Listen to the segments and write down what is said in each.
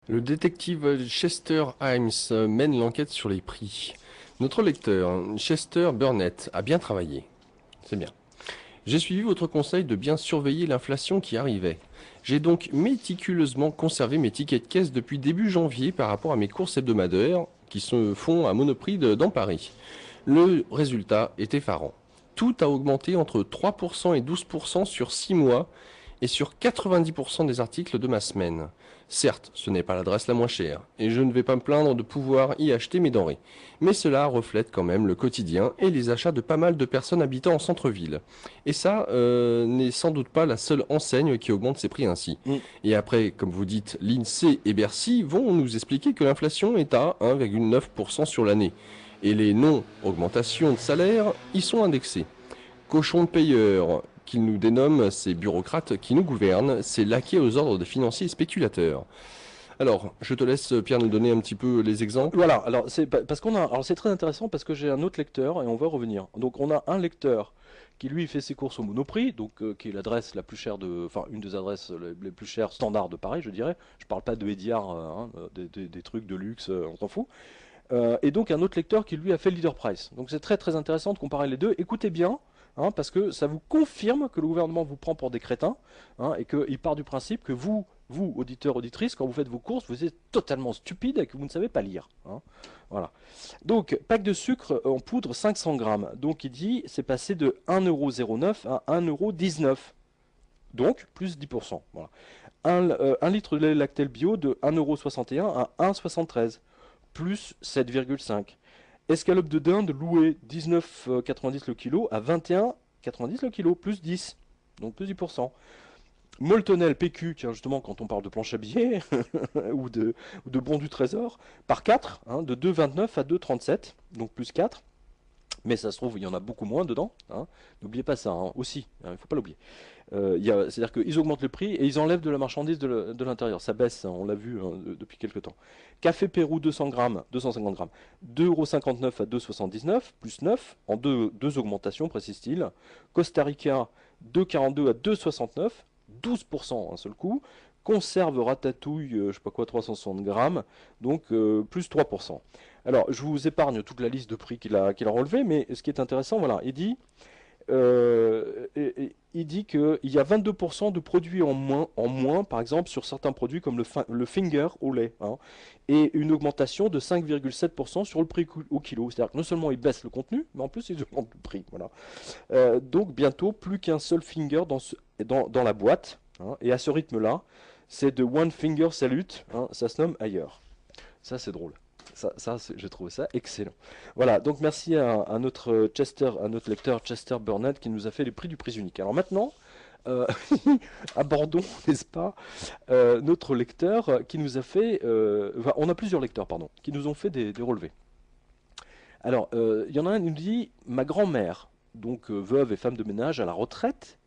Le détective Chester Himes mène l'enquête sur les prix. Notre lecteur, Chester Burnett, a bien travaillé. C'est bien. J'ai suivi votre conseil de bien surveiller l'inflation qui arrivait. J'ai donc méticuleusement conservé mes tickets de caisse depuis début janvier par rapport à mes courses hebdomadaires qui se font à Monoprix dans Paris. Le résultat est effarant. Tout a augmenté entre 3% et 12% sur 6 mois et sur 90% des articles de ma semaine. Certes, ce n'est pas l'adresse la moins chère, et je ne vais pas me plaindre de pouvoir y acheter mes denrées, mais cela reflète quand même le quotidien et les achats de pas mal de personnes habitant en centre-ville. Et ça n'est sans doute pas la seule enseigne qui augmente ses prix ainsi. Mm. Et après, comme vous dites, l'INSEE et Bercy vont nous expliquer que l'inflation est à 1,9% sur l'année, et les non-augmentations de salaire y sont indexées. Cochons de payeurs, qu'ils nous dénomment, ces bureaucrates qui nous gouvernent, ces laquais aux ordres des financiers et spéculateurs. Alors, je te laisse, Pierre, nous donner un petit peu les exemples. Voilà, alors parce qu'on a, alors c'est très intéressant parce que j'ai un autre lecteur et on va revenir. Donc on a un lecteur qui lui fait ses courses au Monoprix, donc qui est l'adresse la plus chère enfin une des adresses les plus chères standard de Paris, je dirais. Je parle pas de Ediard, des trucs de luxe, on s'en fout. Et donc un autre lecteur qui lui a fait Leader Price. Donc c'est très très intéressant de comparer les deux. Écoutez bien, parce que ça vous confirme que le gouvernement vous prend pour des crétins, et qu'il part du principe que vous, auditeurs, auditrices, quand vous faites vos courses, vous êtes totalement stupide et que vous ne savez pas lire. Voilà. Donc, pack de sucre en poudre 500 grammes. Donc, il dit, c'est passé de 1,09 € à 1,19 €. Donc, plus 10%. Voilà. 1 litre de lait lactel bio de 1,61 € à 1,73 €, plus 7,5. Escalope de dinde louée 19,90 le kilo à 21,90 le kilo, plus 10. Donc plus 10%. Moltonel PQ, tiens justement quand on parle de planche à billets ou de bons du trésor, par 4, de 2,29 à 2,37, donc plus 4. Mais ça se trouve, il y en a beaucoup moins dedans. N'oubliez pas ça aussi, il ne faut pas l'oublier. C'est-à-dire qu'ils augmentent le prix et ils enlèvent de la marchandise de l'intérieur. Ça baisse, on l'a vu depuis quelques temps. Café Pérou 200 grammes, 250 grammes, 2,59 € à 2,79, plus 9, en deux augmentations, précise-t-il. Costa Rica 2,42 à 2,69, 12% un seul coup. Conserve ratatouille, je sais pas quoi, 360 grammes, donc plus 3%. Alors, je vous épargne toute la liste de prix qu'il a relevé, mais ce qui est intéressant, voilà, il dit qu'il y a 22% de produits en moins, par exemple, sur certains produits comme le finger au lait, et une augmentation de 5,7% sur le prix au kilo. C'est-à-dire que non seulement ils baissent le contenu, mais en plus ils augmentent le prix. Voilà. Donc bientôt, plus qu'un seul finger dans la boîte, et à ce rythme-là, c'est de One Finger Salute, ça se nomme ailleurs. Ça, c'est drôle. J'ai trouvé ça excellent. Voilà, donc merci à notre lecteur Chester Burnett qui nous a fait les prix du prix unique. Alors maintenant, euh, abordons, n'est-ce pas, notre lecteur qui nous a fait, enfin, on a plusieurs lecteurs, pardon, qui nous ont fait des relevés. Alors, il y en a un qui nous dit, ma grand-mère, donc veuve et femme de ménage à la retraite,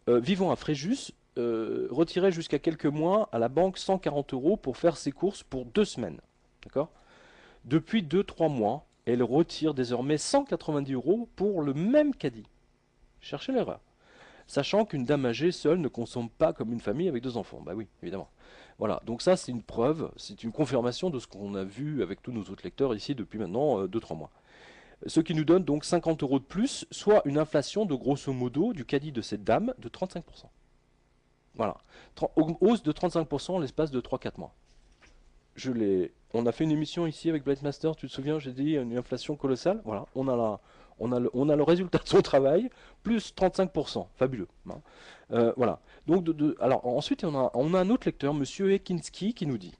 vivant à Fréjus, retirait jusqu'à quelques mois à la banque 140 € pour faire ses courses pour 2 semaines. D'accord? Depuis 2-3 mois, elle retire désormais 190 € pour le même caddie. Cherchez l'erreur. Sachant qu'une dame âgée seule ne consomme pas comme une famille avec 2 enfants. Bah oui, évidemment. Voilà, donc ça c'est une preuve, c'est une confirmation de ce qu'on a vu avec tous nos autres lecteurs ici depuis maintenant 2-3 mois. Ce qui nous donne donc 50 € de plus, soit une inflation de grosso modo du caddie de cette dame de 35%. Voilà, hausse de 35% en l'espace de 3-4 mois. On a fait une émission ici avec Blight Master, tu te souviens, j'ai dit une inflation colossale. Voilà, on a le résultat de son travail, plus 35%, fabuleux. Voilà. Donc, alors ensuite, on a un autre lecteur, Monsieur Ekinski, qui nous dit,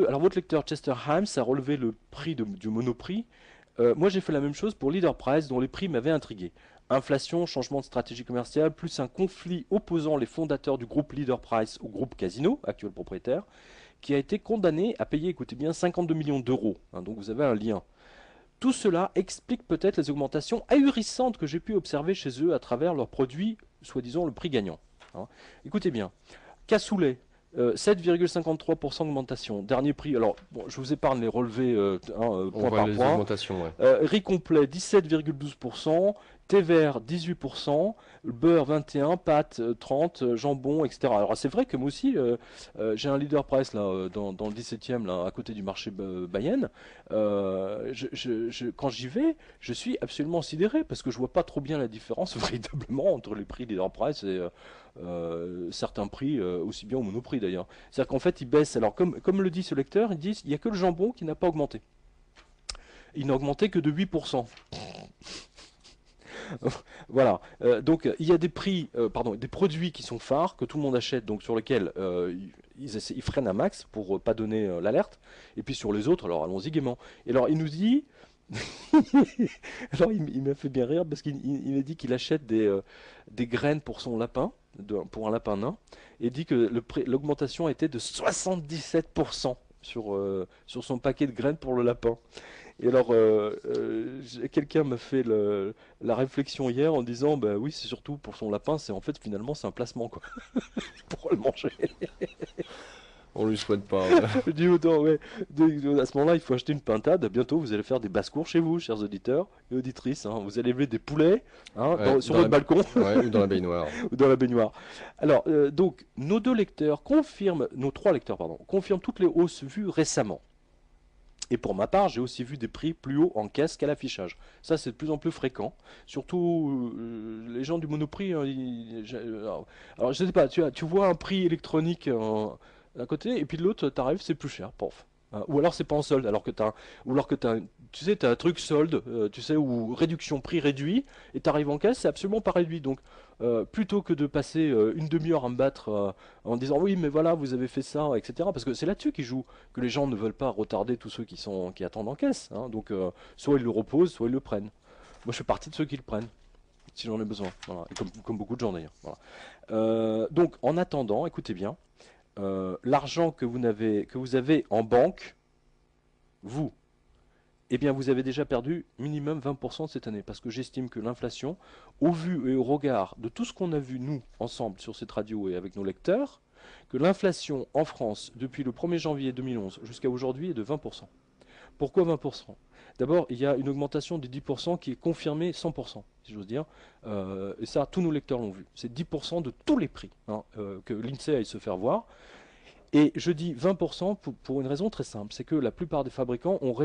alors votre lecteur Chester Himes a relevé le prix du Monoprix. Moi, j'ai fait la même chose pour Leader Price, dont les prix m'avaient intrigué. Inflation, changement de stratégie commerciale, plus un conflit opposant les fondateurs du groupe Leader Price au groupe Casino, actuel propriétaire, qui a été condamné à payer, écoutez bien, 52 millions d'euros. Donc vous avez un lien. Tout cela explique peut-être les augmentations ahurissantes que j'ai pu observer chez eux à travers leurs produits, soi-disant le prix gagnant. Écoutez bien, cassoulet, 7,53% d'augmentation. Dernier prix, alors bon, je vous épargne les relevés On point voit par les point. augmentations, ouais. Riz complet, 17,12%. thé vert 18%, beurre 21%, pâtes 30%, jambon, etc. Alors c'est vrai que moi aussi, j'ai un leader price là, dans le 17e, là, à côté du marché Bayenne. Quand j'y vais, je suis absolument sidéré parce que je vois pas trop bien la différence véritablement entre les prix leader price et certains prix, aussi bien au monoprix d'ailleurs. C'est-à-dire qu'en fait, ils baissent. Alors comme le dit ce lecteur, ils disent il n'y a que le jambon qui n'a pas augmenté. Il n'a augmenté que de 8%. Voilà. Donc il y a des prix, pardon, des produits qui sont phares que tout le monde achète, donc sur lesquels ils freinent un max pour pas donner l'alerte. Et puis sur les autres, alors allons-y gaiement. Et alors il nous dit, alors il m'a fait bien rire parce qu'il m'a dit qu'il achète des graines pour son lapin, pour un lapin nain, et dit que l'augmentation était de 77% sur son paquet de graines pour le lapin. Et alors, quelqu'un m'a fait la réflexion hier en disant, bah oui, c'est surtout pour son lapin, c'est en fait finalement c'est un placement quoi, pour le manger. On lui souhaite pas. Je dis autant, ouais. À ce moment-là, il faut acheter une pintade. Bientôt, vous allez faire des basses-cours chez vous, chers auditeurs et auditrices, hein. Vous allez élever des poulets, hein, sur votre balcon Ouais, ou dans la baignoire. ou dans la baignoire. Alors, donc, nos trois lecteurs, pardon, confirment toutes les hausses vues récemment. Et pour ma part, j'ai aussi vu des prix plus hauts en caisse qu'à l'affichage. Ça, c'est de plus en plus fréquent. Surtout les gens du Monoprix, hein, alors, je sais pas, tu vois un prix électronique d'un côté, et puis de l'autre, t'arrives, c'est plus cher, pof. Ou alors c'est pas en solde, ou alors que tu sais, t'as un truc solde, tu sais, ou réduction, prix réduit, et t'arrives en caisse, c'est absolument pas réduit. Donc, plutôt que de passer une demi-heure à me battre en disant oui, mais voilà, vous avez fait ça, etc. Parce que c'est là-dessus qu'ils jouent, que les gens ne veulent pas retarder tous ceux qui attendent en caisse, hein. Donc, soit ils le reposent, soit ils le prennent. Moi, je fais partie de ceux qui le prennent, si j'en ai besoin. Voilà. Et comme beaucoup de gens d'ailleurs. Voilà. Donc, en attendant, écoutez bien. L'argent que vous avez en banque, vous, eh bien vous avez déjà perdu minimum 20% cette année, parce que j'estime que l'inflation, au vu et au regard de tout ce qu'on a vu nous ensemble sur cette radio et avec nos lecteurs, que l'inflation en France depuis le 1er janvier 2011 jusqu'à aujourd'hui est de 20%. Pourquoi 20%? D'abord, il y a une augmentation de 10% qui est confirmée 100%, si j'ose dire. Et ça, tous nos lecteurs l'ont vu. C'est 10% de tous les prix, hein, que l'INSEE aille se faire voir. Et je dis 20% pour une raison très simple, c'est que la plupart des fabricants ont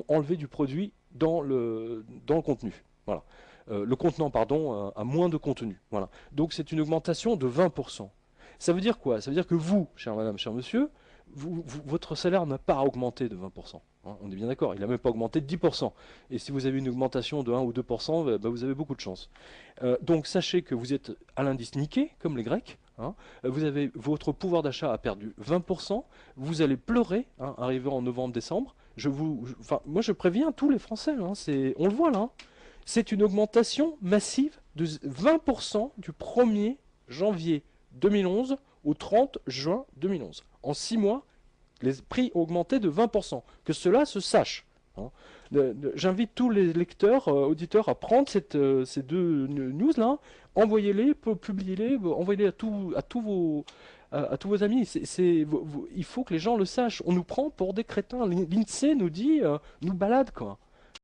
enlevé du produit dans le contenu. Voilà. Le contenant, pardon, a moins de contenu. Voilà. Donc c'est une augmentation de 20%. Ça veut dire quoi? Ça veut dire que vous, chère madame, cher monsieur, votre salaire n'a pas augmenté de 20%. Hein, on est bien d'accord, il n'a même pas augmenté de 10%. Et si vous avez une augmentation de 1 ou 2%, bah, vous avez beaucoup de chance. Donc sachez que vous êtes à l'indice Nikkei, comme les Grecs. Hein. Votre pouvoir d'achat a perdu 20%. Vous allez pleurer, hein, arrivé en novembre-décembre. Moi, je préviens tous les Français. Hein, on le voit là. Hein. C'est une augmentation massive de 20% du 1er janvier 2011 au 30 juin 2011. En 6 mois, les prix ont augmenté de 20%. Que cela se sache. Hein. J'invite tous les lecteurs, auditeurs à prendre ces deux news-là, envoyez-les, publiez-les, envoyez-les à tous vos amis. Il faut que les gens le sachent. On nous prend pour des crétins. L'INSEE nous dit, nous balade quoi.